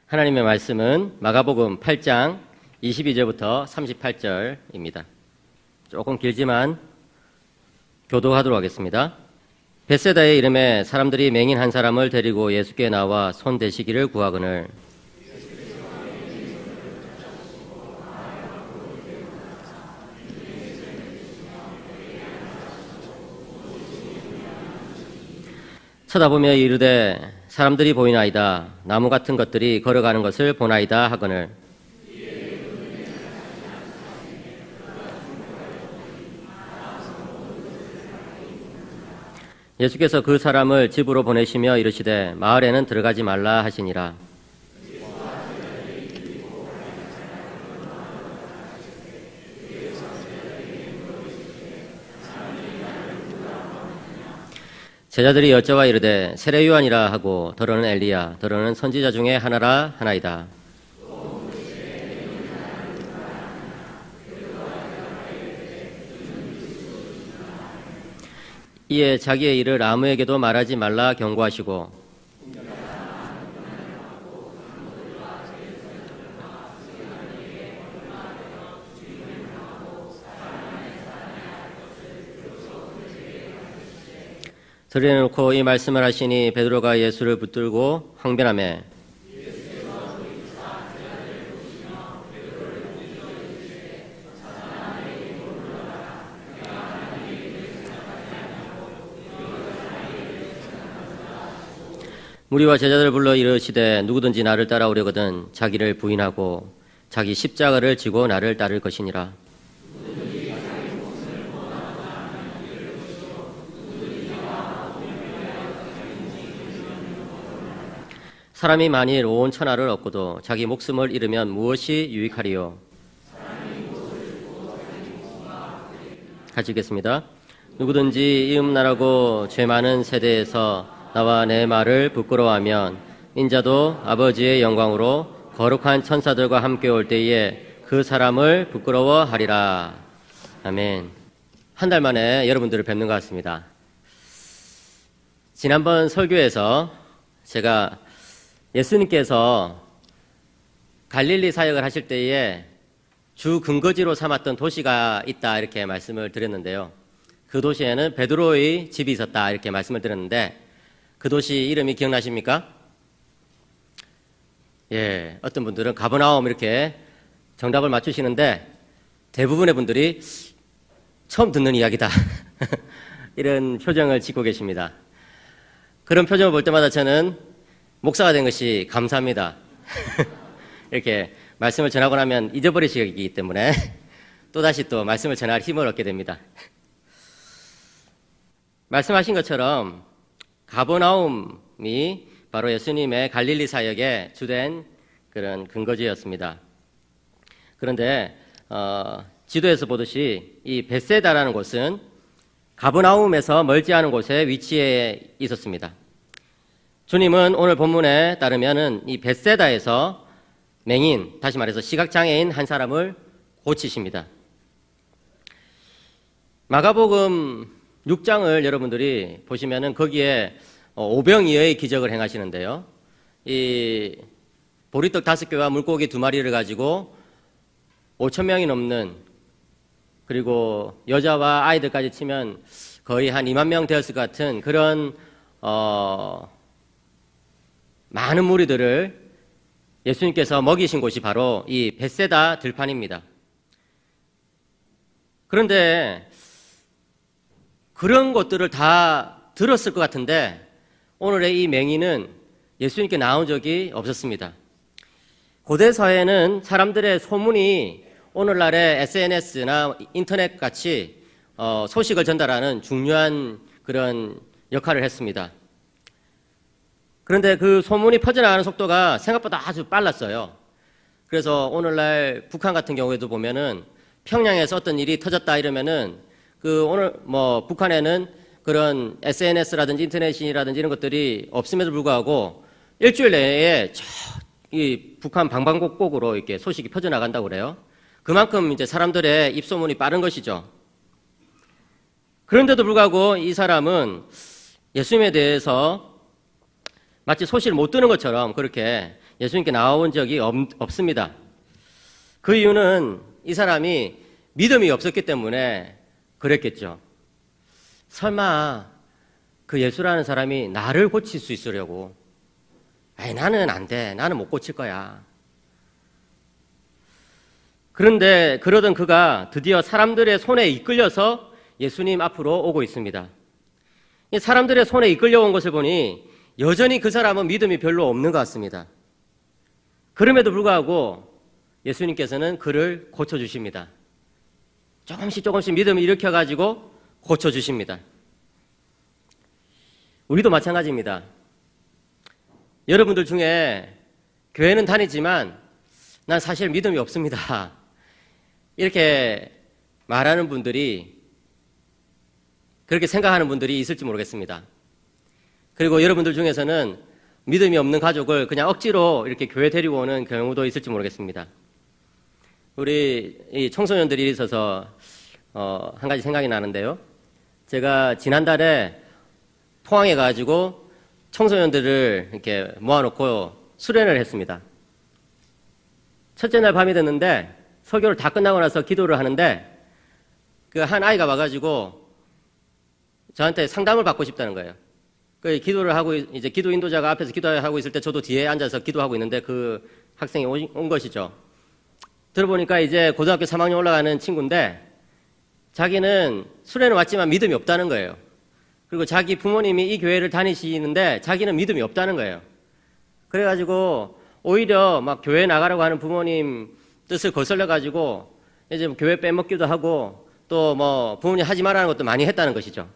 하나님의 말씀은 마가복음 8장 22절부터 38절입니다. 조금 길지만 교도하도록 하겠습니다. 벳세다의 이름에 사람들이 맹인 한 사람을 데리고 예수께 나와 손 대시기를 구하거늘 쳐다보며 이르되 사람들이 보이나이다. 나무 같은 것들이 걸어가는 것을 보나이다 하거늘 예수께서 그 사람을 집으로 보내시며 이르시되 마을에는 들어가지 말라 하시니라. 제자들이 여쭤와 이르되 세례 요한이라 하고 더러는 엘리야 더러는 선지자 중에 하나라 하나이다. 이에 자기의 일을 아무에게도 말하지 말라 경고하시고 들여놓고 이 말씀을 하시니 베드로가 예수를 붙들고 항변하매 무리와 제자들을 불러 이르시되 누구든지 나를 따라오려거든 자기를 부인하고 자기 십자가를 지고 나를 따를 것이니라. 사람이 만일 온 천하를 얻고도 자기 목숨을 잃으면 무엇이 유익하리요? 같이 읽겠습니다. 누구든지 이음나라고 죄 많은 세대에서 나와 내 말을 부끄러워하면 인자도 아버지의 영광으로 거룩한 천사들과 함께 올 때에 그 사람을 부끄러워하리라. 아멘. 한 달 만에 여러분들을 뵙는 것 같습니다. 지난번 설교에서 제가 예수님께서 갈릴리 사역을 하실 때에 주 근거지로 삼았던 도시가 있다 이렇게 말씀을 드렸는데요. 그 도시에는 베드로의 집이 있었다 이렇게 말씀을 드렸는데 그 도시 이름이 기억나십니까? 예, 어떤 분들은 가버나움 이렇게 정답을 맞추시는데 대부분의 분들이 처음 듣는 이야기다 이런 표정을 짓고 계십니다. 그런 표정을 볼 때마다 저는 목사가 된 것이 감사합니다. 이렇게 말씀을 전하고 나면 잊어버리시기 때문에 또다시 또 말씀을 전할 힘을 얻게 됩니다. 말씀하신 것처럼 가버나움이 바로 예수님의 갈릴리 사역의 주된 그런 근거지였습니다. 그런데 지도에서 보듯이 이 벳세다라는 곳은 가버나움에서 멀지 않은 곳에 위치해 있었습니다. 주님은 오늘 본문에 따르면은 이 벳세다에서 맹인, 다시 말해서 시각장애인 한 사람을 고치십니다. 마가복음 6장을 여러분들이 보시면은 거기에 오병이어의 기적을 행하시는데요. 이 보리떡 5개와 물고기 2마리를 가지고 5,000명이 넘는, 그리고 여자와 아이들까지 치면 거의 한 2만 명 되었을 것 같은 그런 많은 무리들을 예수님께서 먹이신 곳이 바로 이 벳세다 들판입니다. 그런데 그런 것들을 다 들었을 것 같은데 오늘의 이 맹인은 예수님께 나온 적이 없었습니다. 고대 사회는 사람들의 소문이 오늘날의 SNS나 인터넷 같이 소식을 전달하는 중요한 그런 역할을 했습니다. 그런데 그 소문이 퍼져나가는 속도가 생각보다 아주 빨랐어요. 그래서 오늘날 북한 같은 경우에도 보면은 평양에서 어떤 일이 터졌다 이러면은 오늘 북한에는 그런 SNS라든지 인터넷이라든지 이런 것들이 없음에도 불구하고 일주일 내에 이 북한 방방곡곡으로 이렇게 소식이 퍼져나간다고 그래요. 그만큼 이제 사람들의 입소문이 빠른 것이죠. 그런데도 불구하고 이 사람은 예수님에 대해서 마치 소식을 못 듣는 것처럼 그렇게 예수님께 나온 적이 없습니다. 그 이유는 이 사람이 믿음이 없었기 때문에 그랬겠죠. 설마 그 예수라는 사람이 나를 고칠 수 있으려고, 나는 안 돼, 나는 못 고칠 거야. 그런데 그러던 그가 드디어 사람들의 손에 이끌려서 예수님 앞으로 오고 있습니다. 이 사람들의 손에 이끌려온 것을 보니 여전히 그 사람은 믿음이 별로 없는 것 같습니다. 그럼에도 불구하고 예수님께서는 그를 고쳐주십니다. 조금씩 믿음을 일으켜가지고 고쳐주십니다. 우리도 마찬가지입니다. 여러분들 중에 교회는 다니지만 난 사실 믿음이 없습니다. 이렇게 말하는 분들이, 그렇게 생각하는 분들이 있을지 모르겠습니다. 그리고 여러분들 중에서는 믿음이 없는 가족을 그냥 억지로 이렇게 교회 데리고 오는 경우도 있을지 모르겠습니다. 우리 이 청소년들이 있어서 한 가지 생각이 나는데요. 제가 지난달에 포항에 가지고 청소년들을 이렇게 모아놓고 수련을 했습니다. 첫째 날 밤이 됐는데 설교를 다 끝나고 나서 기도를 하는데 그 한 아이가 와가지고 저한테 상담을 받고 싶다는 거예요. 그 기도를 하고, 이제 기도 인도자가 앞에서 기도하고 있을 때 저도 뒤에 앉아서 기도하고 있는데 그 학생이 온 것이죠. 들어보니까 이제 고등학교 3학년 올라가는 친구인데 자기는 수련을 왔지만 믿음이 없다는 거예요. 그리고 자기 부모님이 이 교회를 다니시는데 자기는 믿음이 없다는 거예요. 그래가지고 오히려 막 교회 나가라고 하는 부모님 뜻을 거슬려가지고 이제 교회 빼먹기도 하고 또 뭐 부모님 하지 말라는 것도 많이 했다는 것이죠.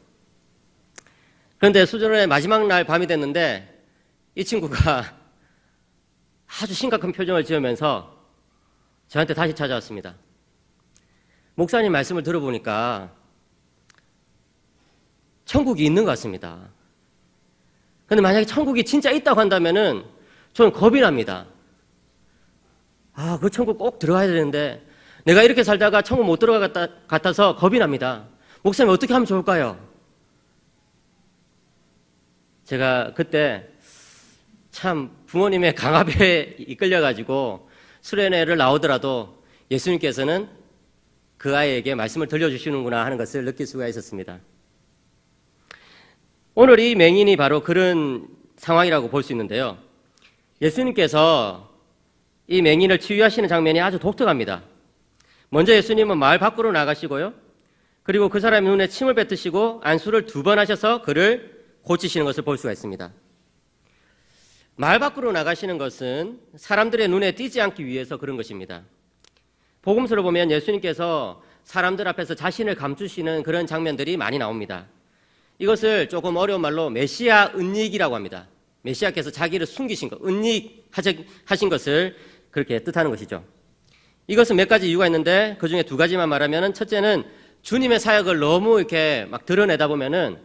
그런데 수련의 마지막 날 밤이 됐는데 이 친구가 아주 심각한 표정을 지으면서 저한테 다시 찾아왔습니다. 목사님 말씀을 들어보니까 천국이 있는 것 같습니다. 그런데 만약에 천국이 진짜 있다고 한다면은 저는 겁이 납니다. 그 천국 꼭 들어가야 되는데 내가 이렇게 살다가 천국 못 들어갈 것 같아서 겁이 납니다. 목사님 어떻게 하면 좋을까요? 제가 그때 참 부모님의 강압에 이끌려가지고 수련회를 나오더라도 예수님께서는 그 아이에게 말씀을 들려주시는구나 하는 것을 느낄 수가 있었습니다. 오늘 이 맹인이 바로 그런 상황이라고 볼 수 있는데요. 예수님께서 이 맹인을 치유하시는 장면이 아주 독특합니다. 먼저 예수님은 마을 밖으로 나가시고요. 그리고 그 사람의 눈에 침을 뱉으시고 안수를 2번 하셔서 그를 고치시는 것을 볼 수가 있습니다. 마을 밖으로 나가시는 것은 사람들의 눈에 띄지 않기 위해서 그런 것입니다. 복음서를 보면 예수님께서 사람들 앞에서 자신을 감추시는 그런 장면들이 많이 나옵니다. 이것을 조금 어려운 말로 메시아 은닉이라고 합니다. 메시아께서 자기를 숨기신 것, 은닉하신 것을 그렇게 뜻하는 것이죠. 이것은 몇 가지 이유가 있는데 그 중에 2가지만 말하면, 첫째는 주님의 사역을 너무 이렇게 막 드러내다 보면은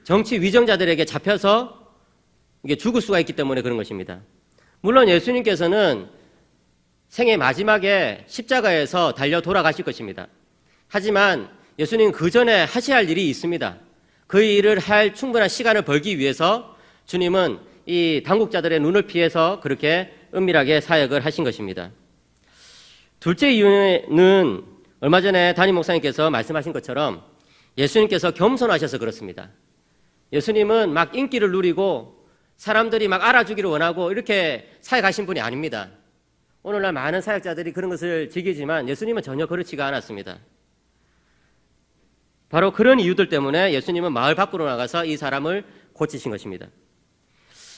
정치 위정자들에게 잡혀서 이게 죽을 수가 있기 때문에 그런 것입니다. 물론 예수님께서는 생애 마지막에 십자가에서 달려 돌아가실 것입니다. 하지만 예수님은 그 전에 하셔야 할 일이 있습니다. 그 일을 할 충분한 시간을 벌기 위해서 주님은 이 당국자들의 눈을 피해서 그렇게 은밀하게 사역을 하신 것입니다. 둘째 이유는 얼마 전에 담임 목사님께서 말씀하신 것처럼 예수님께서 겸손하셔서 그렇습니다. 예수님은 막 인기를 누리고 사람들이 막 알아주기를 원하고 이렇게 사역하신 분이 아닙니다. 오늘날 많은 사역자들이 그런 것을 즐기지만 예수님은 전혀 그렇지가 않았습니다. 바로 그런 이유들 때문에 예수님은 마을 밖으로 나가서 이 사람을 고치신 것입니다.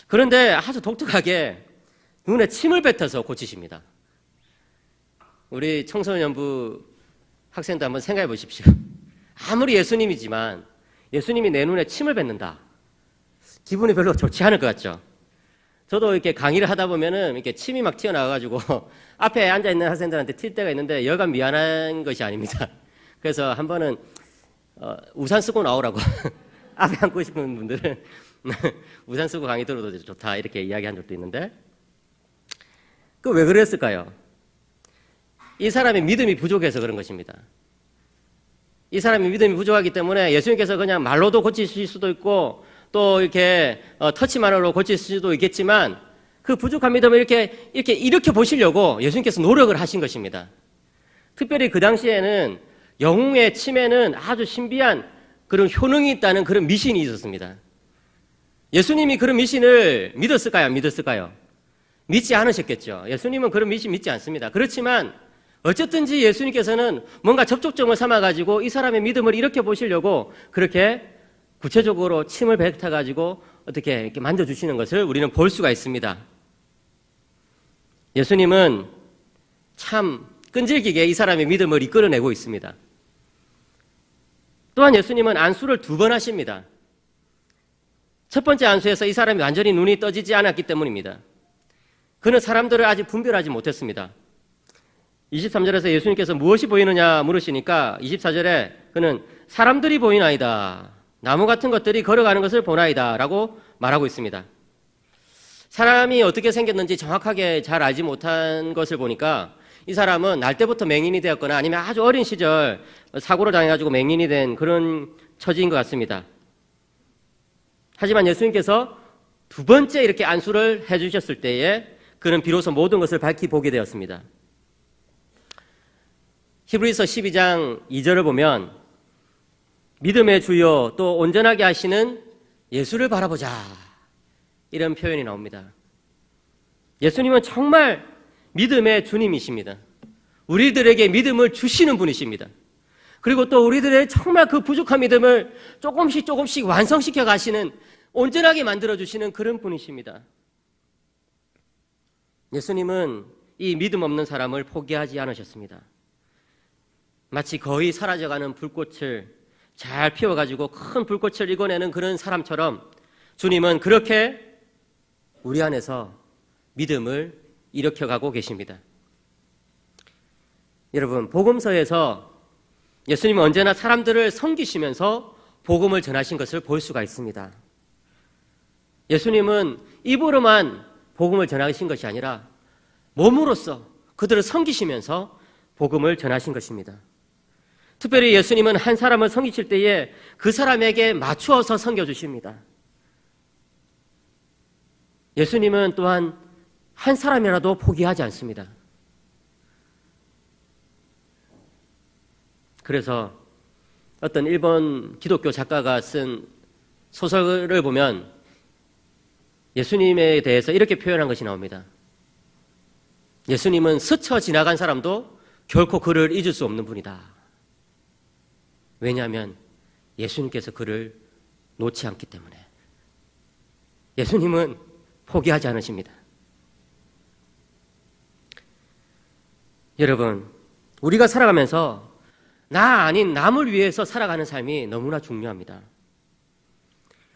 그런데 아주 독특하게 눈에 침을 뱉어서 고치십니다. 우리 청소년부 학생도 한번 생각해 보십시오. 아무리 예수님이지만 예수님이 내 눈에 침을 뱉는다. 기분이 별로 좋지 않을 것 같죠? 저도 이렇게 강의를 하다 보면은 이렇게 침이 막 튀어나와가지고 앞에 앉아있는 학생들한테 튈 때가 있는데 여간 미안한 것이 아닙니다. 그래서 한 번은 우산 쓰고 나오라고 앞에 앉고 싶은 분들은 우산 쓰고 강의 들어도 좋다 이렇게 이야기한 적도 있는데, 그 왜 그랬을까요? 이 사람이 믿음이 부족해서 그런 것입니다. 이 사람이 믿음이 부족하기 때문에 예수님께서 그냥 말로도 고치실 수도 있고 또 이렇게 터치만으로 고칠 수도 있겠지만 그 부족한 믿음을 이렇게 일으켜 보시려고 예수님께서 노력을 하신 것입니다. 특별히 그 당시에는 영웅의 침에는 아주 신비한 그런 효능이 있다는 그런 미신이 있었습니다. 예수님이 그런 미신을 믿었을까요? 안 믿었을까요? 믿지 않으셨겠죠. 예수님은 그런 미신 믿지 않습니다. 그렇지만 어쨌든지 예수님께서는 뭔가 접촉점을 삼아가지고 이 사람의 믿음을 일으켜 보시려고 그렇게 구체적으로 침을 뱉어가지고 어떻게 이렇게 만져주시는 것을 우리는 볼 수가 있습니다. 예수님은 참 끈질기게 이 사람의 믿음을 이끌어내고 있습니다. 또한 예수님은 안수를 2번 하십니다. 첫 번째 안수에서 이 사람이 완전히 눈이 떠지지 않았기 때문입니다. 그는 사람들을 아직 분별하지 못했습니다. 23절에서 예수님께서 무엇이 보이느냐 물으시니까 24절에 그는 사람들이 보이나이다. 나무 같은 것들이 걸어가는 것을 보나이다. 라고 말하고 있습니다. 사람이 어떻게 생겼는지 정확하게 잘 알지 못한 것을 보니까 이 사람은 날 때부터 맹인이 되었거나 아니면 아주 어린 시절 사고를 당해가지고 맹인이 된 그런 처지인 것 같습니다. 하지만 예수님께서 2번째 이렇게 안수를 해주셨을 때에 그는 비로소 모든 것을 밝히 보게 되었습니다. 히브리서 12장 2절을 보면 믿음의 주요 또 온전하게 하시는 예수를 바라보자 이런 표현이 나옵니다. 예수님은 정말 믿음의 주님이십니다. 우리들에게 믿음을 주시는 분이십니다. 그리고 또 우리들의 정말 그 부족한 믿음을 조금씩 완성시켜 가시는 온전하게 만들어주시는 그런 분이십니다. 예수님은 이 믿음 없는 사람을 포기하지 않으셨습니다. 마치 거의 사라져가는 불꽃을 잘 피워가지고 큰 불꽃을 이궈내는 그런 사람처럼 주님은 그렇게 우리 안에서 믿음을 일으켜가고 계십니다. 여러분, 복음서에서 예수님은 언제나 사람들을 섬기시면서 복음을 전하신 것을 볼 수가 있습니다. 예수님은 입으로만 복음을 전하신 것이 아니라 몸으로써 그들을 섬기시면서 복음을 전하신 것입니다. 특별히 예수님은 한 사람을 섬기실 때에 그 사람에게 맞추어서 섬겨주십니다. 예수님은 또한 한 사람이라도 포기하지 않습니다. 그래서 어떤 일본 기독교 작가가 쓴 소설을 보면 예수님에 대해서 이렇게 표현한 것이 나옵니다. 예수님은 스쳐 지나간 사람도 결코 그를 잊을 수 없는 분이다. 왜냐하면 예수님께서 그를 놓지 않기 때문에. 예수님은 포기하지 않으십니다. 여러분, 우리가 살아가면서 나 아닌 남을 위해서 살아가는 삶이 너무나 중요합니다.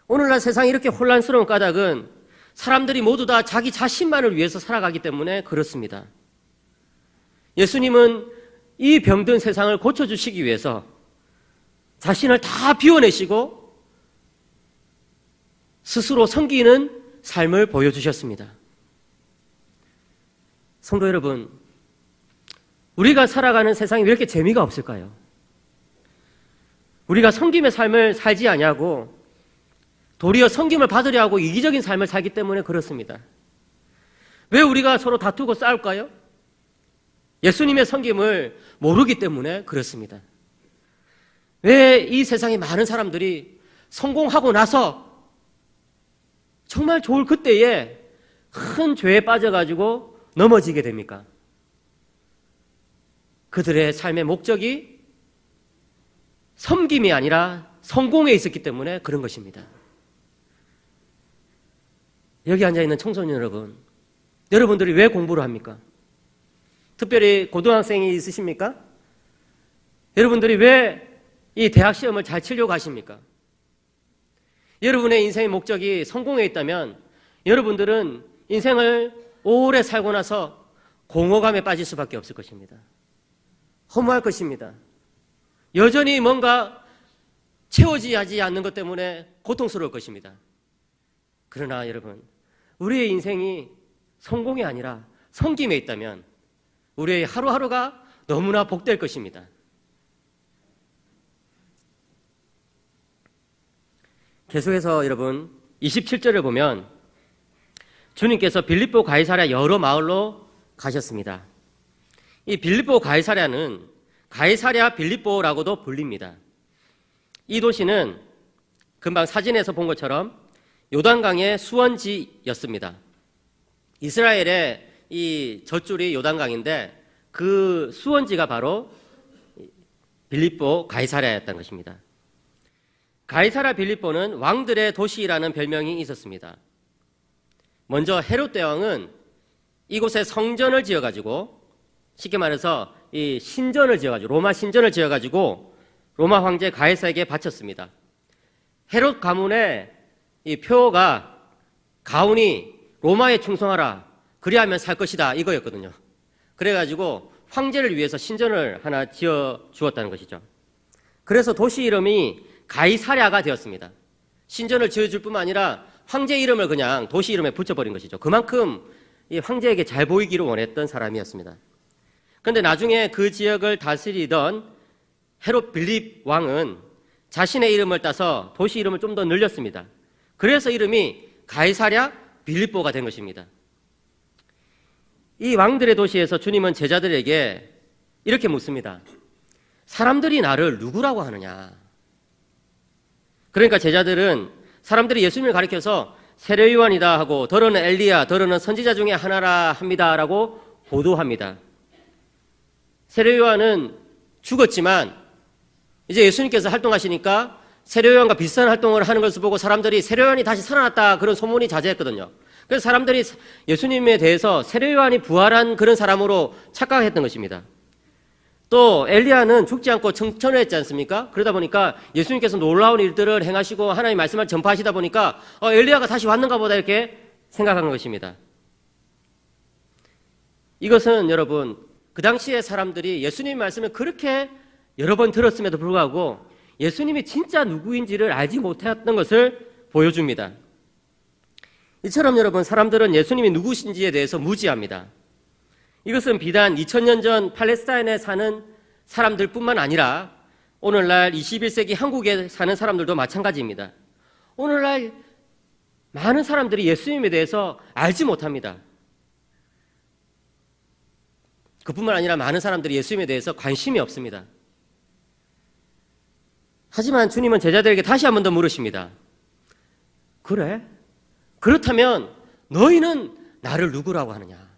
오늘날 세상이 이렇게 혼란스러운 까닭은 사람들이 모두 다 자기 자신만을 위해서 살아가기 때문에 그렇습니다. 예수님은 이 병든 세상을 고쳐주시기 위해서 자신을 다 비워내시고 스스로 섬기는 삶을 보여주셨습니다. 성도 여러분, 우리가 살아가는 세상이 왜 이렇게 재미가 없을까요? 우리가 섬김의 삶을 살지 아니하고 도리어 섬김을 받으려 하고 이기적인 삶을 살기 때문에 그렇습니다. 왜 우리가 서로 다투고 싸울까요? 예수님의 섬김을 모르기 때문에 그렇습니다. 왜 이 세상에 많은 사람들이 성공하고 나서 정말 좋을 그때에 큰 죄에 빠져가지고 넘어지게 됩니까? 그들의 삶의 목적이 섬김이 아니라 성공에 있었기 때문에 그런 것입니다. 여기 앉아있는 청소년 여러분, 여러분들이 왜 공부를 합니까? 특별히 고등학생이 있으십니까? 여러분들이 왜 이 대학 시험을 잘 치려고 하십니까? 여러분의 인생의 목적이 성공에 있다면 여러분들은 인생을 오래 살고 나서 공허감에 빠질 수밖에 없을 것입니다. 허무할 것입니다. 여전히 뭔가 채워지지 않는 것 때문에 고통스러울 것입니다. 그러나 여러분, 우리의 인생이 성공이 아니라 섬김에 있다면 우리의 하루하루가 너무나 복될 것입니다. 계속해서 여러분 27절을 보면 주님께서 빌립보 가이사랴 여러 마을로 가셨습니다. 이 빌립보 가이사랴는 가이사랴 빌립보라고도 불립니다. 이 도시는 금방 사진에서 본 것처럼 요단강의 수원지였습니다. 이스라엘의 이 젖줄이 요단강인데 그 수원지가 바로 빌립보 가이사랴였던 것입니다. 가이사랴 빌립보는 왕들의 도시라는 별명이 있었습니다. 먼저 헤롯 대왕은 이곳에 성전을 지어가지고, 쉽게 말해서 이 신전을 지어가지고, 로마 신전을 지어가지고 로마 황제 가이사에게 바쳤습니다. 헤롯 가문의 이 표가 가훈이 로마에 충성하라, 그리하면 살 것이다, 이거였거든요. 그래가지고 황제를 위해서 신전을 하나 지어 주었다는 것이죠. 그래서 도시 이름이 가이사랴가 되었습니다. 신전을 지어줄 뿐만 아니라 황제 이름을 그냥 도시 이름에 붙여버린 것이죠. 그만큼 이 황제에게 잘 보이기를 원했던 사람이었습니다. 그런데 나중에 그 지역을 다스리던 헤롯 빌립 왕은 자신의 이름을 따서 도시 이름을 좀 더 늘렸습니다. 그래서 이름이 가이사랴 빌립보가 된 것입니다. 이 왕들의 도시에서 주님은 제자들에게 이렇게 묻습니다. 사람들이 나를 누구라고 하느냐? 그러니까 제자들은 사람들이 예수님을 가리켜서 세례 요한이다 하고, 더러는 엘리야, 더러는 선지자 중에 하나라 합니다라고 보도합니다. 세례 요한은 죽었지만 이제 예수님께서 활동하시니까 세례 요한과 비슷한 활동을 하는 것을 보고 사람들이 세례 요한이 다시 살아났다, 그런 소문이 자자했거든요. 그래서 사람들이 예수님에 대해서 세례 요한이 부활한 그런 사람으로 착각했던 것입니다. 또 엘리야는 죽지 않고 청천했지 않습니까? 그러다 보니까 예수님께서 놀라운 일들을 행하시고 하나님의 말씀을 전파하시다 보니까 엘리야가 다시 왔는가 보다 이렇게 생각한 것입니다. 이것은 여러분, 그 당시에 사람들이 예수님의 말씀을 그렇게 여러 번 들었음에도 불구하고 예수님이 진짜 누구인지를 알지 못했던 것을 보여줍니다. 이처럼 여러분, 사람들은 예수님이 누구신지에 대해서 무지합니다. 이것은 비단 2000년 전 팔레스타인에 사는 사람들뿐만 아니라 오늘날 21세기 한국에 사는 사람들도 마찬가지입니다. 오늘날 많은 사람들이 예수님에 대해서 알지 못합니다. 그뿐만 아니라 많은 사람들이 예수님에 대해서 관심이 없습니다. 하지만 주님은 제자들에게 다시 한 번 더 물으십니다. 그래? 그렇다면 너희는 나를 누구라고 하느냐?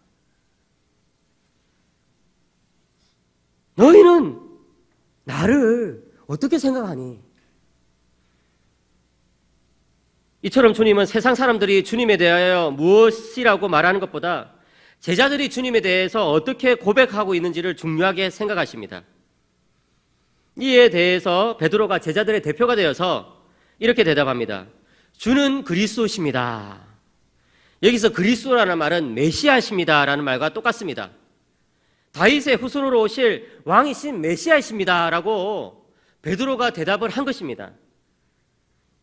너희는 나를 어떻게 생각하니? 이처럼 주님은 세상 사람들이 주님에 대하여 무엇이라고 말하는 것보다 제자들이 주님에 대해서 어떻게 고백하고 있는지를 중요하게 생각하십니다. 이에 대해서 베드로가 제자들의 대표가 되어서 이렇게 대답합니다. 주는 그리스도십니다. 여기서 그리스도라는 말은 메시아십니다 라는 말과 똑같습니다. 다윗의 후손으로 오실 왕이신 메시아이십니다 라고 베드로가 대답을 한 것입니다.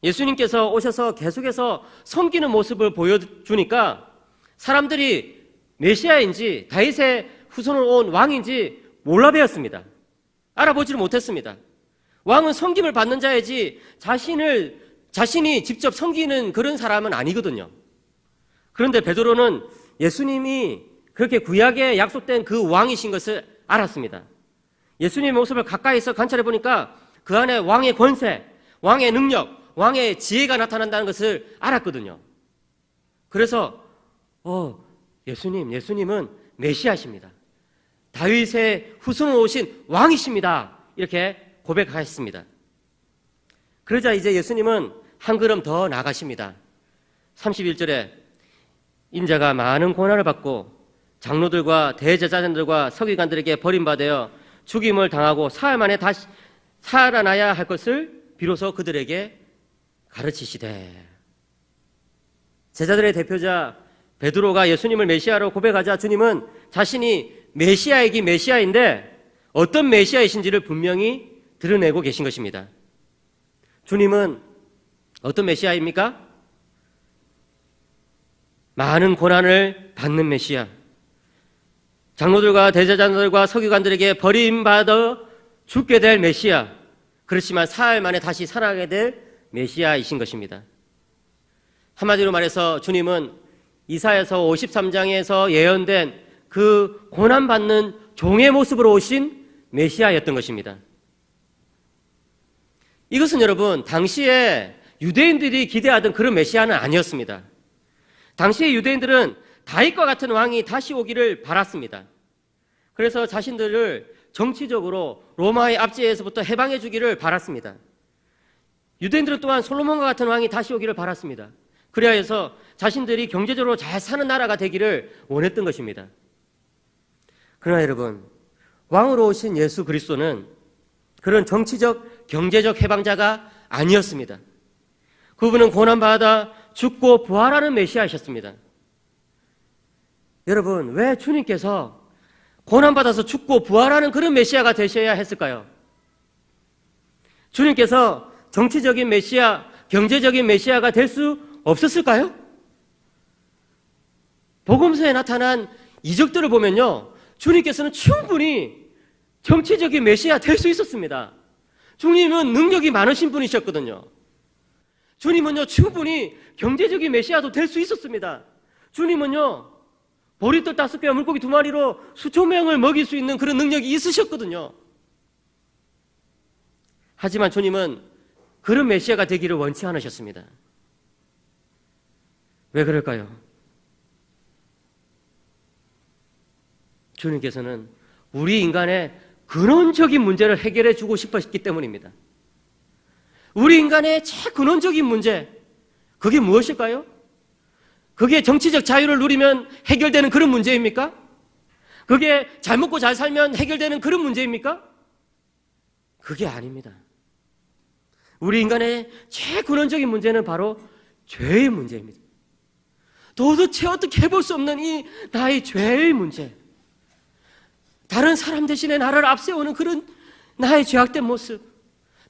예수님께서 오셔서 계속해서 섬기는 모습을 보여주니까 사람들이 메시아인지 다윗의 후손으로 온 왕인지 몰라 배웠습니다. 알아보지를 못했습니다. 왕은 섬김을 받는 자이지 자신이 직접 섬기는 그런 사람은 아니거든요. 그런데 베드로는 예수님이 그렇게 구약에 약속된 그 왕이신 것을 알았습니다. 예수님의 모습을 가까이서 관찰해 보니까 그 안에 왕의 권세, 왕의 능력, 왕의 지혜가 나타난다는 것을 알았거든요. 그래서 예수님은 메시아십니다. 다윗의 후손으로 오신 왕이십니다. 이렇게 고백하였습니다. 그러자 이제 예수님은 한 걸음 더 나가십니다. 31절에 인자가 많은 고난을 받고 장로들과 대제사장들과 서기관들에게 버림받아 죽임을 당하고 사흘 만에 다시 살아나야 할 것을 비로소 그들에게 가르치시되. 제자들의 대표자 베드로가 예수님을 메시아로 고백하자 주님은 자신이 메시아이긴 메시아인데 어떤 메시아이신지를 분명히 드러내고 계신 것입니다. 주님은 어떤 메시아입니까? 많은 고난을 받는 메시아, 장로들과 대제사장들과 서기관들에게 버림받아 죽게 될 메시아, 그렇지만 사흘 만에 다시 살아나게 될 메시아이신 것입니다. 한마디로 말해서 주님은 이사야서 53장에서 예언된 그 고난받는 종의 모습으로 오신 메시아였던 것입니다. 이것은 여러분, 당시에 유대인들이 기대하던 그런 메시아는 아니었습니다. 당시의 유대인들은 다윗과 같은 왕이 다시 오기를 바랐습니다. 그래서 자신들을 정치적으로 로마의 압제에서부터 해방해 주기를 바랐습니다. 유대인들은 또한 솔로몬과 같은 왕이 다시 오기를 바랐습니다. 그래야 해서 자신들이 경제적으로 잘 사는 나라가 되기를 원했던 것입니다. 그러나 여러분, 왕으로 오신 예수 그리스도는 그런 정치적, 경제적 해방자가 아니었습니다. 그분은 고난받아 죽고 부활하는 메시아이셨습니다. 여러분, 왜 주님께서 고난받아서 죽고 부활하는 그런 메시아가 되셔야 했을까요? 주님께서 정치적인 메시아, 경제적인 메시아가 될 수 없었을까요? 복음서에 나타난 이적들을 보면요, 주님께서는 충분히 정치적인 메시아 될 수 있었습니다. 주님은 능력이 많으신 분이셨거든요. 주님은요, 충분히 경제적인 메시아도 될 수 있었습니다. 주님은요, 보리떡 5개와 물고기 2마리로 수천 명을 먹일 수 있는 그런 능력이 있으셨거든요. 하지만 주님은 그런 메시아가 되기를 원치 않으셨습니다. 왜 그럴까요? 주님께서는 우리 인간의 근원적인 문제를 해결해 주고 싶었기 때문입니다. 우리 인간의 근원적인 문제, 그게 무엇일까요? 그게 정치적 자유를 누리면 해결되는 그런 문제입니까? 그게 잘 먹고 잘 살면 해결되는 그런 문제입니까? 그게 아닙니다. 우리 인간의 근원적인 문제는 바로 죄의 문제입니다. 도대체 어떻게 해볼 수 없는 이 나의 죄의 문제, 다른 사람 대신에 나를 앞세우는 그런 나의 죄악된 모습,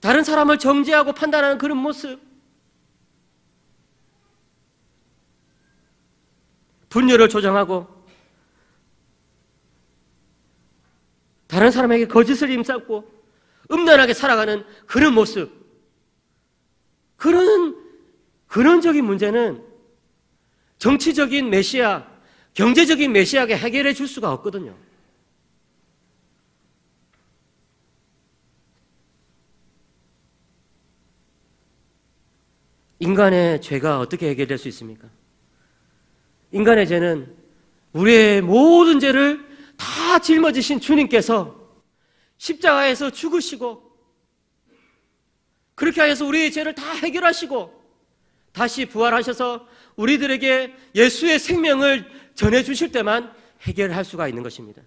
다른 사람을 정죄하고 판단하는 그런 모습, 분열을 조장하고 다른 사람에게 거짓을 힘싸고 음란하게 살아가는 그런 모습, 그런 근원적인 문제는 정치적인 메시아, 경제적인 메시아에게 해결해 줄 수가 없거든요. 인간의 죄가 어떻게 해결될 수 있습니까? 인간의 죄는 우리의 모든 죄를 다 짊어지신 주님께서 십자가에서 죽으시고 그렇게 하여서 우리의 죄를 다 해결하시고 다시 부활하셔서 우리들에게 예수의 생명을 전해주실 때만 해결할 수가 있는 것입니다.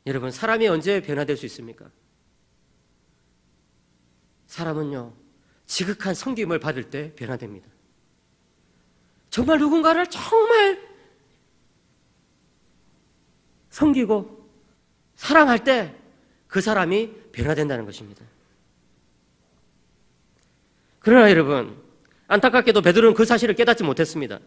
여러분, 사람이 언제 변화될 수 있습니까? 사람은요, 지극한 섬김을 받을 때 변화됩니다. 정말 누군가를 정말 섬기고 사랑할 때 그 사람이 변화된다는 것입니다. 그러나 여러분, 안타깝게도 베드로는 그 사실을 깨닫지 못했습니다.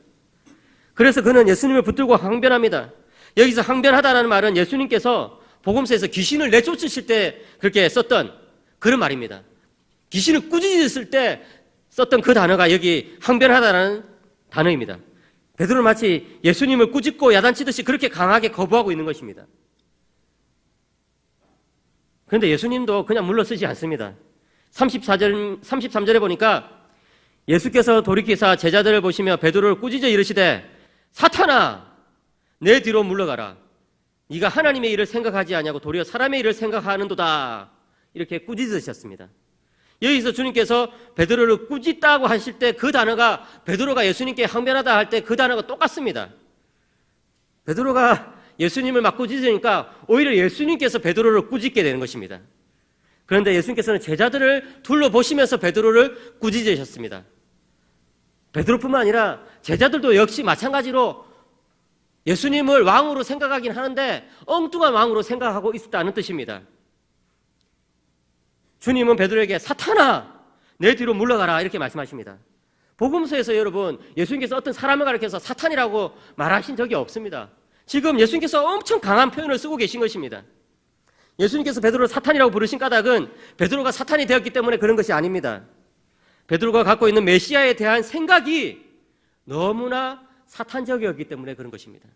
그래서 그는 예수님을 붙들고 항변합니다. 여기서 항변하다라는 말은 예수님께서 복음서에서 귀신을 내쫓으실 때 그렇게 썼던 그런 말입니다. 귀신을 꾸짖으실 때 썼던 그 단어가 여기 항변하다라는 단어입니다. 베드로는 마치 예수님을 꾸짖고 야단치듯이 그렇게 강하게 거부하고 있는 것입니다. 그런데 예수님도 그냥 물러서지 않습니다. 33절에 보니까 예수께서 돌이키사 제자들을 보시며 베드로를 꾸짖어 이르시되 사탄아, 내 뒤로 물러가라. 네가 하나님의 일을 생각하지 아니하고 도리어 사람의 일을 생각하는도다. 이렇게 꾸짖으셨습니다. 여기서 주님께서 베드로를 꾸짖다고 하실 때 그 단어가 베드로가 예수님께 항변하다 할 때 그 단어가 똑같습니다. 베드로가 예수님을 막 꾸짖으니까 오히려 예수님께서 베드로를 꾸짖게 되는 것입니다. 그런데 예수님께서는 제자들을 둘러보시면서 베드로를 꾸짖으셨습니다. 베드로뿐만 아니라 제자들도 역시 마찬가지로 예수님을 왕으로 생각하긴 하는데 엉뚱한 왕으로 생각하고 있었다는 뜻입니다. 주님은 베드로에게 사탄아, 내 뒤로 물러가라 이렇게 말씀하십니다. 복음서에서 여러분, 예수님께서 어떤 사람을 가리켜서 사탄이라고 말하신 적이 없습니다. 지금 예수님께서 엄청 강한 표현을 쓰고 계신 것입니다. 예수님께서 베드로를 사탄이라고 부르신 까닭은 베드로가 사탄이 되었기 때문에 그런 것이 아닙니다. 베드로가 갖고 있는 메시아에 대한 생각이 너무나 사탄적이었기 때문에 그런 것입니다.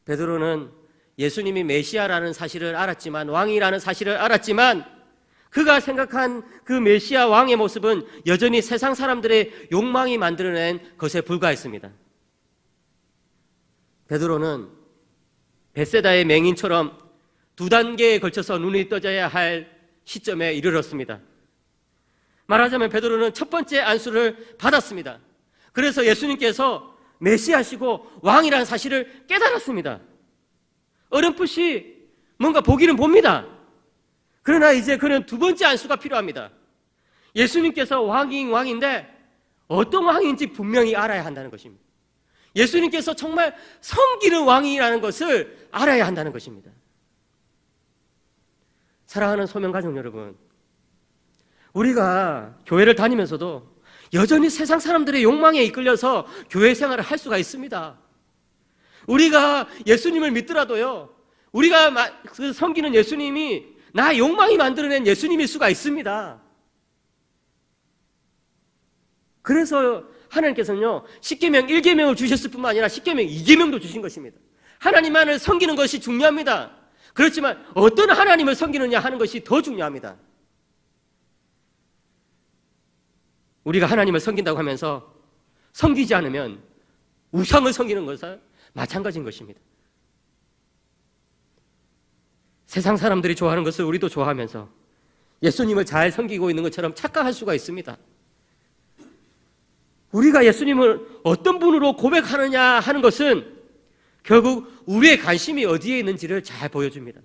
베드로는 예수님이 메시아라는 사실을 알았지만, 왕이라는 사실을 알았지만, 그가 생각한 그 메시아 왕의 모습은 여전히 세상 사람들의 욕망이 만들어낸 것에 불과했습니다. 베드로는 벳세다의 맹인처럼 2단계에 걸쳐서 눈이 떠져야 할 시점에 이르렀습니다. 말하자면 베드로는 첫 번째 안수를 받았습니다. 그래서 예수님께서 메시아시고 왕이라는 사실을 깨달았습니다. 어렴풋이 뭔가 보기는 봅니다. 그러나 이제 그는 두 번째 안수가 필요합니다. 예수님께서 왕인데 어떤 왕인지 분명히 알아야 한다는 것입니다. 예수님께서 정말 섬기는 왕이라는 것을 알아야 한다는 것입니다. 사랑하는 소명가족 여러분, 우리가 교회를 다니면서도 여전히 세상 사람들의 욕망에 이끌려서 교회 생활을 할 수가 있습니다. 우리가 예수님을 믿더라도요, 우리가 섬기는 예수님이 나 욕망이 만들어낸 예수님일 수가 있습니다. 그래서 하나님께서는요, 십계명 1계명을 주셨을 뿐만 아니라 십계명 2계명도 주신 것입니다. 하나님만을 섬기는 것이 중요합니다. 그렇지만 어떤 하나님을 섬기느냐 하는 것이 더 중요합니다. 우리가 하나님을 섬긴다고 하면서 섬기지 않으면 우상을 섬기는 것과 마찬가지인 것입니다. 세상 사람들이 좋아하는 것을 우리도 좋아하면서 예수님을 잘 섬기고 있는 것처럼 착각할 수가 있습니다. 우리가 예수님을 어떤 분으로 고백하느냐 하는 것은 결국 우리의 관심이 어디에 있는지를 잘 보여줍니다.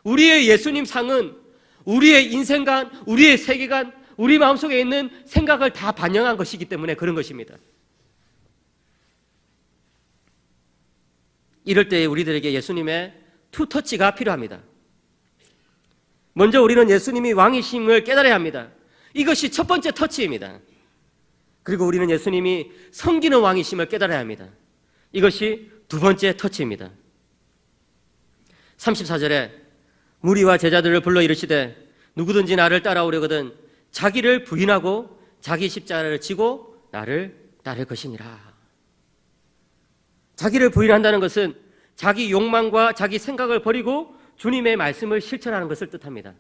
우리의 예수님 상은 우리의 인생관, 우리의 세계관, 우리 마음속에 있는 생각을 다 반영한 것이기 때문에 그런 것입니다. 이럴 때 우리들에게 예수님의 투터치가 필요합니다. 먼저 우리는 예수님이 왕이심을 깨달아야 합니다. 이것이 첫 번째 터치입니다. 그리고 우리는 예수님이 섬기는 왕이심을 깨달아야 합니다. 이것이 두 번째 터치입니다. 34절에 무리와 제자들을 불러 이르시되 누구든지 나를 따라오려거든 자기를 부인하고 자기 십자가를 지고 나를 따를 것이니라. 자기를 부인한다는 것은 자기 욕망과 자기 생각을 버리고 주님의 말씀을 실천하는 것을 뜻합니다.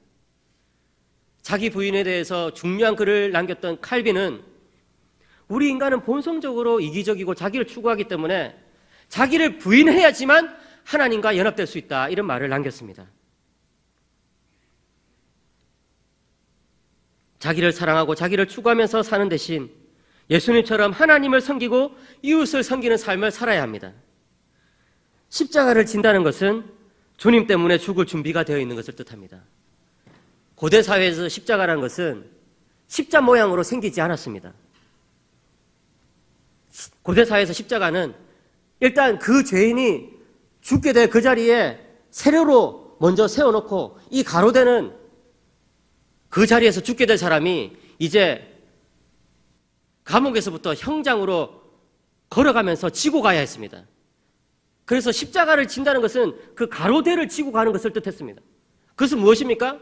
자기 부인에 대해서 중요한 글을 남겼던 칼빈은 우리 인간은 본성적으로 이기적이고 자기를 추구하기 때문에 자기를 부인해야지만 하나님과 연합될 수 있다, 이런 말을 남겼습니다. 자기를 사랑하고 자기를 추구하면서 사는 대신 예수님처럼 하나님을 섬기고 이웃을 섬기는 삶을 살아야 합니다. 십자가를 진다는 것은 주님 때문에 죽을 준비가 되어 있는 것을 뜻합니다. 고대 사회에서 십자가라는 것은 십자 모양으로 생기지 않았습니다. 고대 사회에서 십자가는 일단 그 죄인이 죽게 될 그 자리에 세로로 먼저 세워놓고 이 가로대는 그 자리에서 죽게 될 사람이 이제 감옥에서부터 형장으로 걸어가면서 지고 가야 했습니다. 그래서 십자가를 진다는 것은 그 가로대를 지고 가는 것을 뜻했습니다. 그것은 무엇입니까?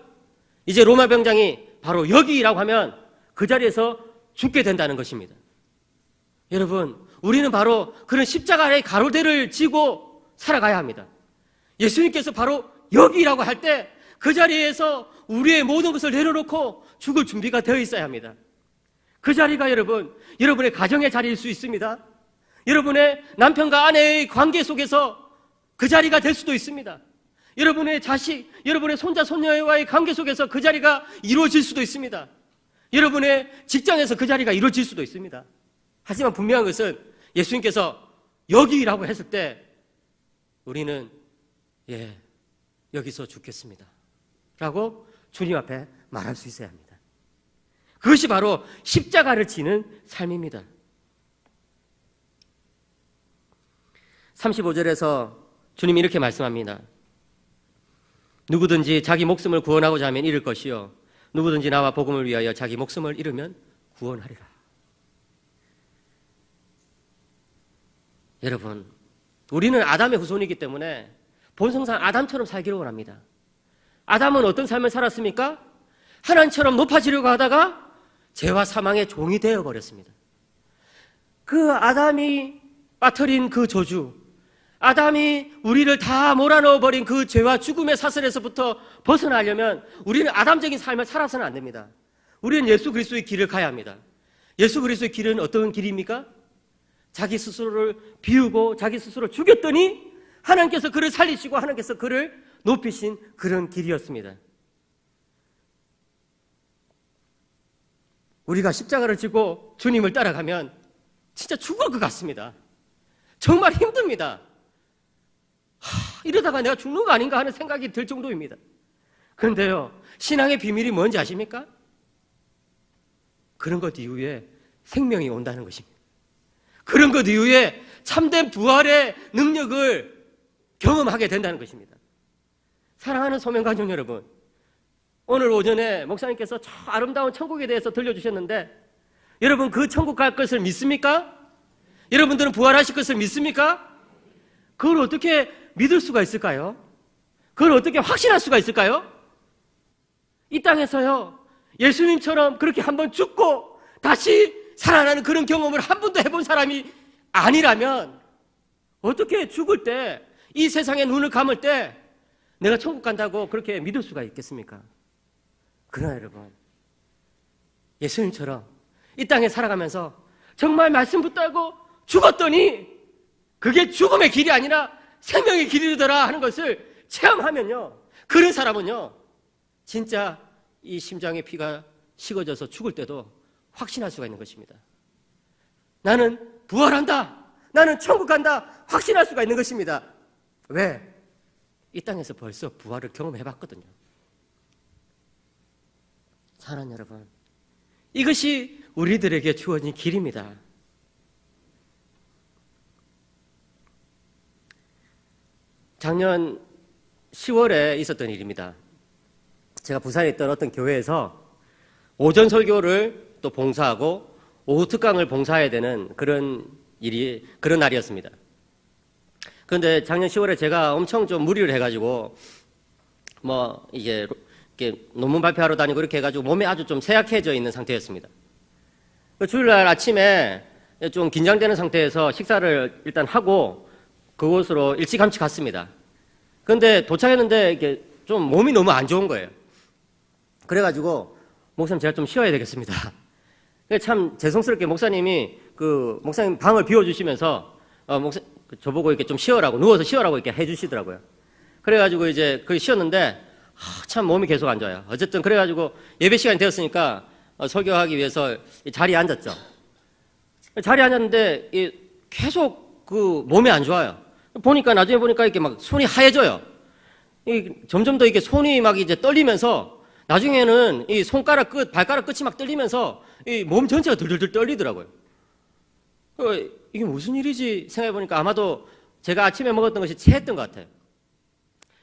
이제 로마 병장이 바로 여기라고 하면 그 자리에서 죽게 된다는 것입니다. 여러분, 우리는 바로 그런 십자가의 가로대를 지고 살아가야 합니다. 예수님께서 바로 여기라고 할 때 그 자리에서 우리의 모든 것을 내려놓고 죽을 준비가 되어 있어야 합니다. 그 자리가 여러분의 가정의 자리일 수 있습니다. 여러분의 남편과 아내의 관계 속에서 그 자리가 될 수도 있습니다. 여러분의 자식, 여러분의 손자, 손녀와의 관계 속에서 그 자리가 이루어질 수도 있습니다. 여러분의 직장에서 그 자리가 이루어질 수도 있습니다. 하지만 분명한 것은 예수님께서 여기라고 했을 때 우리는 여기서 죽겠습니다 라고 주님 앞에 말할 수 있어야 합니다. 그것이 바로 십자가를 지는 삶입니다. 35절에서 주님이 이렇게 말씀합니다. 누구든지 자기 목숨을 구원하고자 하면 잃을 것이요 누구든지 나와 복음을 위하여 자기 목숨을 잃으면 구원하리라. 여러분, 우리는 아담의 후손이기 때문에 본성상 아담처럼 살기를 원합니다. 아담은 어떤 삶을 살았습니까? 하나님처럼 높아지려고 하다가 죄와 사망의 종이 되어버렸습니다. 그 아담이 빠뜨린 그 저주, 아담이 우리를 다 몰아넣어버린 그 죄와 죽음의 사슬에서부터 벗어나려면 우리는 아담적인 삶을 살아서는 안 됩니다. 우리는 예수 그리스도의 길을 가야 합니다. 예수 그리스도의 길은 어떤 길입니까? 자기 스스로를 비우고 자기 스스로를 죽였더니 하나님께서 그를 살리시고 하나님께서 그를 높이신 그런 길이었습니다. 우리가 십자가를 지고 주님을 따라가면 진짜 죽을 것 같습니다. 정말 힘듭니다. 이러다가 내가 죽는 거 아닌가 하는 생각이 들 정도입니다. 그런데요, 신앙의 비밀이 뭔지 아십니까? 그런 것 이후에 생명이 온다는 것입니다. 그런 것 이후에 참된 부활의 능력을 경험하게 된다는 것입니다. 사랑하는 소명가족 여러분, 오늘 오전에 목사님께서 저 아름다운 천국에 대해서 들려주셨는데 여러분 그 천국 갈 것을 믿습니까? 여러분들은 부활하실 것을 믿습니까? 그걸 어떻게 믿을 수가 있을까요? 그걸 어떻게 확신할 수가 있을까요? 이 땅에서요, 예수님처럼 그렇게 한번 죽고 다시 살아나는 그런 경험을 한 번도 해본 사람이 아니라면 어떻게 죽을 때, 이 세상에 눈을 감을 때 내가 천국 간다고 그렇게 믿을 수가 있겠습니까? 그러나 여러분, 예수님처럼 이 땅에 살아가면서 정말 말씀 붙들고 죽었더니 그게 죽음의 길이 아니라 생명의 길이더라 하는 것을 체험하면요, 그런 사람은요 진짜 이 심장의 피가 식어져서 죽을 때도 확신할 수가 있는 것입니다. 나는 부활한다, 나는 천국 간다 확신할 수가 있는 것입니다. 왜? 이 땅에서 벌써 부활을 경험해봤거든요. 사랑하는 여러분, 이것이 우리들에게 주어진 길입니다. 작년 10월에 있었던 일입니다. 제가 부산에 있던 어떤 교회에서 오전 설교를 또 봉사하고 오후 특강을 봉사해야 되는 그런 날이었습니다. 그런데 작년 10월에 제가 엄청 좀 무리를 해가지고 이제 이렇게 논문 발표하러 다니고 이렇게 해가지고 몸이 아주 좀 쇠약해져 있는 상태였습니다. 주일날 아침에 좀 긴장되는 상태에서 식사를 일단 하고 그곳으로 일찌감치 갔습니다. 그런데 도착했는데 이게 좀 몸이 너무 안 좋은 거예요. 그래가지고 목사님 제가 좀 쉬어야 되겠습니다. 참 죄송스럽게 목사님이 목사님 방을 비워주시면서 저보고 이렇게 좀 쉬어라고, 누워서 쉬어라고 이렇게 해주시더라고요. 그래가지고 이제 쉬었는데 참 몸이 계속 안 좋아요. 어쨌든 그래가지고 예배 시간이 되었으니까 설교하기 위해서 자리에 앉았죠. 자리에 앉았는데 계속 몸이 안 좋아요. 나중에 보니까 이렇게 막 손이 하얘져요. 점점 더 이렇게 손이 막 이제 떨리면서 나중에는 이 손가락 끝, 발가락 끝이 막 떨리면서 이 몸 전체가 들들들 떨리더라고요. 이게 무슨 일이지 생각해보니까 아마도 제가 아침에 먹었던 것이 체했던 것 같아요.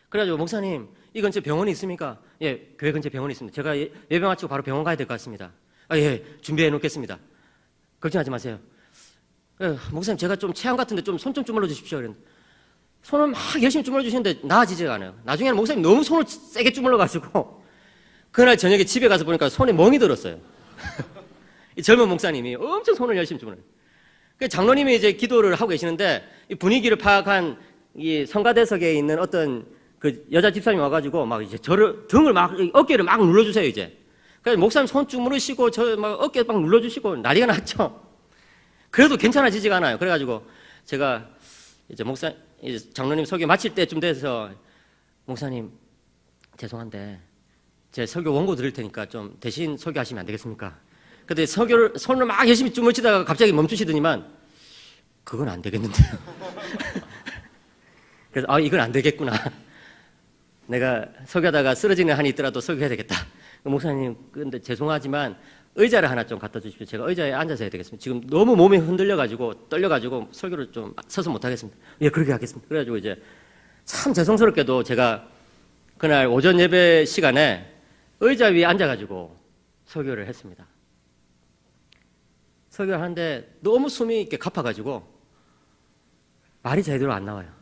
그래가지고 목사님, 이 근처에 병원이 있습니까? 예, 교회 근처에 병원이 있습니다. 제가 예배 마치고 바로 병원 가야 될 것 같습니다. 예, 준비해 놓겠습니다. 걱정하지 마세요. 목사님, 제가 좀 체한 같은데 좀 손 좀 주물러 주십시오. 그랬는데 손을 막 열심히 주물러 주시는데 나아지지가 않아요. 나중에는 목사님 너무 손을 세게 주물러가지고 그날 저녁에 집에 가서 보니까 손에 멍이 들었어요. 이 젊은 목사님이 엄청 손을 열심히 주물러요. 장로님이 이제 기도를 하고 계시는데 이 분위기를 파악한 이 성가대석에 있는 어떤 그 여자 집사님이 와가지고 막 이제 저를 어깨를 막 눌러주세요, 이제. 그래서 목사님 손 주무르시고 저 막 어깨 막 눌러주시고 난리가 났죠. 그래도 괜찮아지지가 않아요. 그래가지고 제가 이제 장로님 설교 마칠 때쯤 돼서 목사님, 죄송한데 제 설교 원고 드릴 테니까 좀 대신 설교하시면 안 되겠습니까? 근데 손을 막 열심히 주무치다가 갑자기 멈추시더니만 그건 안 되겠는데요. 그래서 이건 안 되겠구나. 내가 설교하다가 쓰러지는 한이 있더라도 설교해야 되겠다. 목사님, 근데 죄송하지만 의자를 하나 좀 갖다 주십시오. 제가 의자에 앉아서 해야 되겠습니다. 지금 너무 몸이 흔들려가지고 떨려가지고 설교를 좀 서서 못하겠습니다. 예, 그렇게 하겠습니다. 그래가지고 이제 참 죄송스럽게도 제가 그날 오전 예배 시간에 의자 위에 앉아가지고 설교를 했습니다. 설교를 하는데 너무 숨이 이렇게 가파가지고 말이 제대로 안 나와요.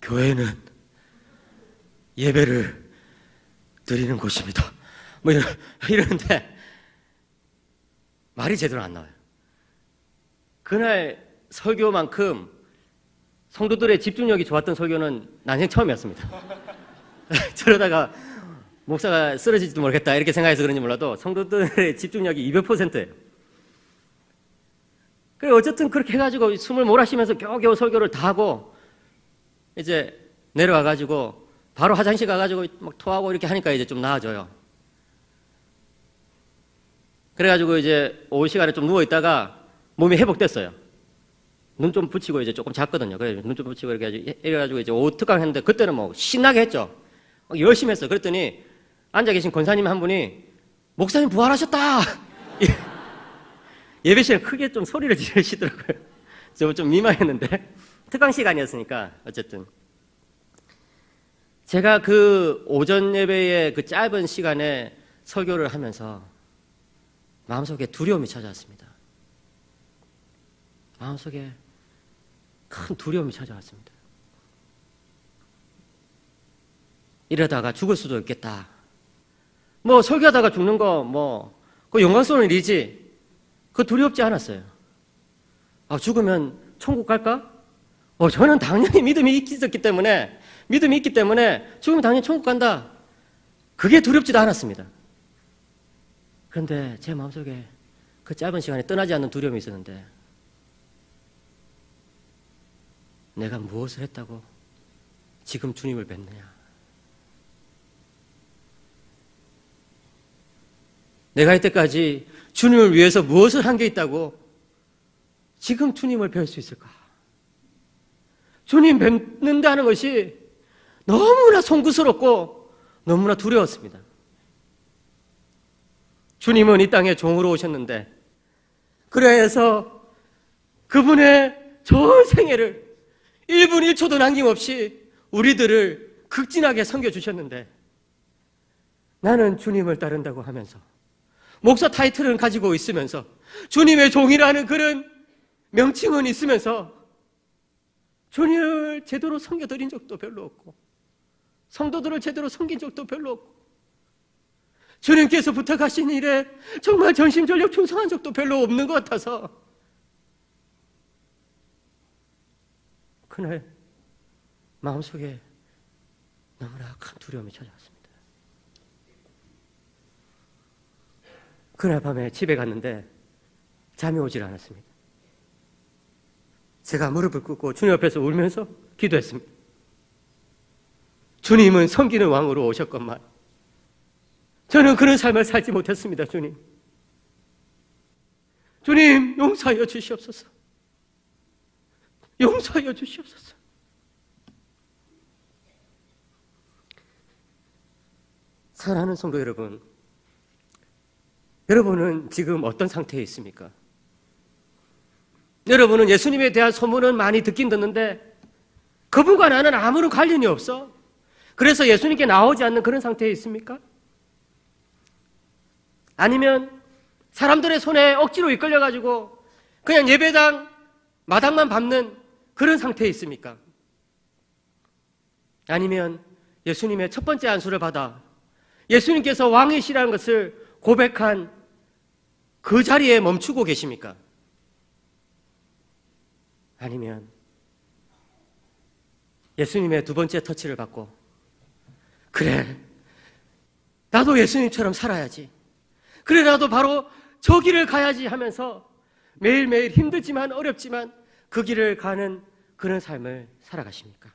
교회는 예배를 드리는 곳입니다. 이러는데 말이 제대로 안 나와요. 그날 설교만큼 성도들의 집중력이 좋았던 설교는 난생 처음이었습니다. 저러다가 목사가 쓰러질지도 모르겠다 이렇게 생각해서 그런지 몰라도 성도들의 집중력이 200%예요. 그래 어쨌든 그렇게 해가지고 숨을 몰아쉬면서 겨우겨우 설교를 다 하고 이제 내려와가지고 바로 화장실 가가지고 막 토하고 이렇게 하니까 이제 좀 나아져요. 그래가지고 이제 오후 시간에 좀 누워있다가 몸이 회복됐어요. 눈 좀 붙이고 이제 조금 잤거든요. 그래 눈 좀 붙이고 이래가지고 이제 오후 특강 했는데 그때는 뭐 신나게 했죠. 막 열심히 했어요. 그랬더니 앉아 계신 권사님 한 분이 목사님 부활하셨다! 예배 시간에 크게 좀 소리를 지르시더라고요. 좀 민망했는데 특강 시간이었으니까 어쨌든 제가 그 오전 예배의 그 짧은 시간에 설교를 하면서 마음속에 두려움이 찾아왔습니다. 마음속에 큰 두려움이 찾아왔습니다. 이러다가 죽을 수도 있겠다. 뭐 설교하다가 죽는 거 그 영광스러운 일이지. 그거 두렵지 않았어요. 죽으면 천국 갈까? 저는 당연히 믿음이 있기 때문에 죽으면 당연히 천국 간다. 그게 두렵지도 않았습니다. 그런데 제 마음속에 그 짧은 시간에 떠나지 않는 두려움이 있었는데 내가 무엇을 했다고 지금 주님을 뵙느냐? 내가 이때까지 주님을 위해서 무엇을 한 게 있다고 지금 주님을 뵐 수 있을까? 주님 뵙는다는 것이 너무나 송구스럽고 너무나 두려웠습니다. 주님은 이 땅에 종으로 오셨는데 그래서 그분의 전 생애를 1분 1초도 남김없이 우리들을 극진하게 섬겨주셨는데 나는 주님을 따른다고 하면서 목사 타이틀은 가지고 있으면서 주님의 종이라는 그런 명칭은 있으면서 주님을 제대로 섬겨드린 적도 별로 없고 성도들을 제대로 섬긴 적도 별로 없고 주님께서 부탁하신 일에 정말 전심전력 충성한 적도 별로 없는 것 같아서 그날 마음속에 너무나 큰 두려움이 찾아왔습니다. 그날 밤에 집에 갔는데 잠이 오질 않았습니다. 제가 무릎을 꿇고 주님 앞에서 울면서 기도했습니다. 주님은 섬기는 왕으로 오셨건만 저는 그런 삶을 살지 못했습니다. 주님 용서하여 주시옵소서. 용서하여 주시옵소서. 사랑하는 성도 여러분, 여러분은 지금 어떤 상태에 있습니까? 여러분은 예수님에 대한 소문은 많이 듣긴 듣는데 그분과 나는 아무런 관련이 없어. 그래서 예수님께 나오지 않는 그런 상태에 있습니까? 아니면 사람들의 손에 억지로 이끌려가지고 그냥 예배당 마당만 밟는 그런 상태에 있습니까? 아니면 예수님의 첫 번째 안수를 받아 예수님께서 왕이시라는 것을 고백한 그 자리에 멈추고 계십니까? 아니면 예수님의 두 번째 터치를 받고 그래 나도 예수님처럼 살아야지, 그래 나도 바로 저 길을 가야지 하면서 매일매일 힘들지만 어렵지만 그 길을 가는 그런 삶을 살아가십니까?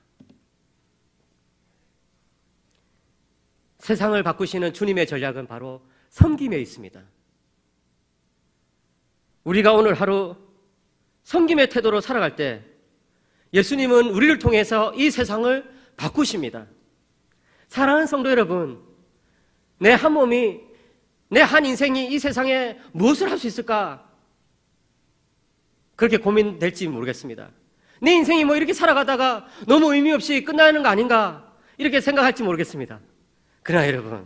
세상을 바꾸시는 주님의 전략은 바로 섬김에 있습니다. 우리가 오늘 하루 섬김의 태도로 살아갈 때 예수님은 우리를 통해서 이 세상을 바꾸십니다. 사랑하는 성도 여러분, 내 한 몸이, 내 한 인생이 이 세상에 무엇을 할 수 있을까? 그렇게 고민될지 모르겠습니다. 내 인생이 뭐 이렇게 살아가다가 너무 의미 없이 끝나는 거 아닌가? 이렇게 생각할지 모르겠습니다. 그러나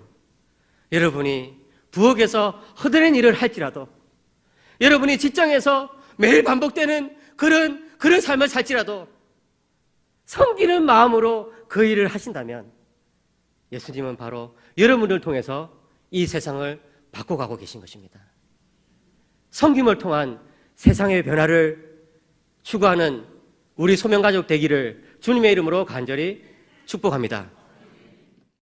여러분이 부엌에서 허드렛 일을 할지라도, 여러분이 직장에서 매일 반복되는 그런 삶을 살지라도 섬기는 마음으로 그 일을 하신다면 예수님은 바로 여러분을 통해서 이 세상을 바꿔가고 계신 것입니다. 섬김을 통한 세상의 변화를 추구하는 우리 소명가족 되기를 주님의 이름으로 간절히 축복합니다.